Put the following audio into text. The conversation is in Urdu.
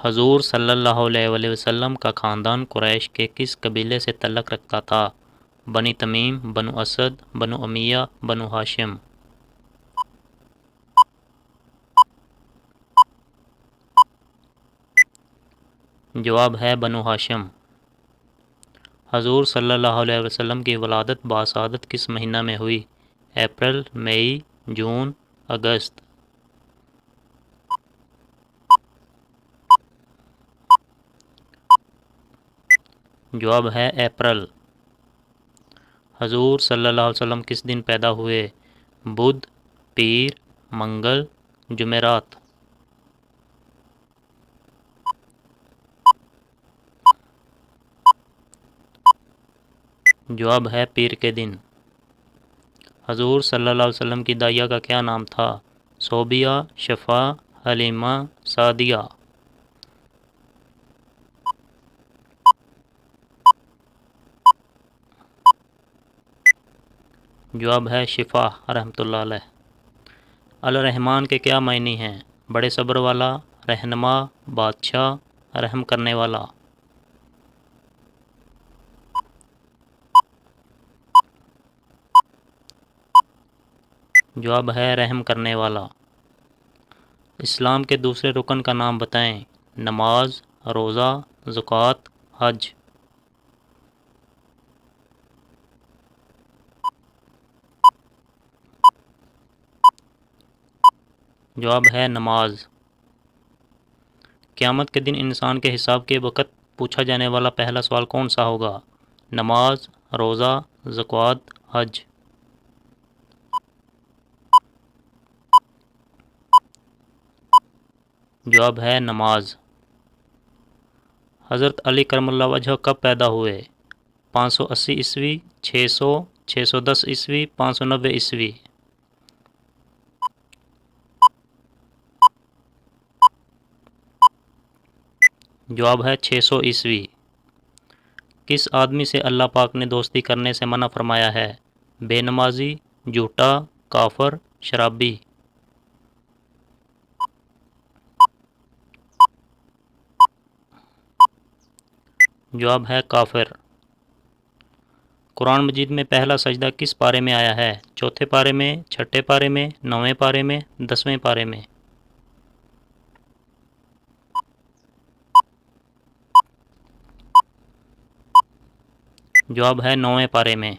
حضور صلی اللہ علیہ وآلہ وسلم کا خاندان قریش کے کس قبیلے سے تعلق رکھتا تھا؟ بنی تمیم، بنو اسد، بنو امیہ، بنو ہاشم۔ جواب ہے بنو ہاشم۔ حضور صلی اللہ علیہ وسلم کی ولادت باسعادت کس مہینہ میں ہوئی؟ اپریل، مئی، جون، اگست۔ جواب ہے اپریل۔ حضور صلی اللہ علیہ وسلم کس دن پیدا ہوئے؟ بدھ، پیر، منگل، جمعرات۔ جواب ہے پیر کے دن۔ حضور صلی اللہ علیہ وسلم کی دائیہ کا کیا نام تھا؟ صوبیہ، شفا، حلیمہ، سعدیہ۔ جواب ہے شفا رحمۃ اللہ علیہ۔ الرحمن کے کیا معنی ہیں؟ بڑے صبر والا، رہنما، بادشاہ، رحم کرنے والا۔ جواب ہے رحم کرنے والا۔ اسلام کے دوسرے رکن کا نام بتائیں۔ نماز، روزہ، زکوٰۃ، حج۔ جواب ہے نماز۔ قیامت کے دن انسان کے حساب کے وقت پوچھا جانے والا پہلا سوال کون سا ہوگا؟ نماز، روزہ، زکوٰۃ، حج۔ جواب ہے نماز۔ حضرت علی کرم اللہ وجہہ کب پیدا ہوئے؟ 580 عیسوی، 600، 610 عیسوی، 590 عیسوی۔ جواب ہے 600 عیسوی۔ کس آدمی سے اللہ پاک نے دوستی کرنے سے منع فرمایا ہے؟ بے نمازی، جھوٹا، کافر، شرابی۔ جواب ہے کافر۔ قرآن مجید میں پہلا سجدہ کس پارے میں آیا ہے؟ چوتھے پارے میں، چھٹے پارے میں، 9ویں پارے میں، 10ویں پارے میں۔ جواب ہے 9ویں پارے میں۔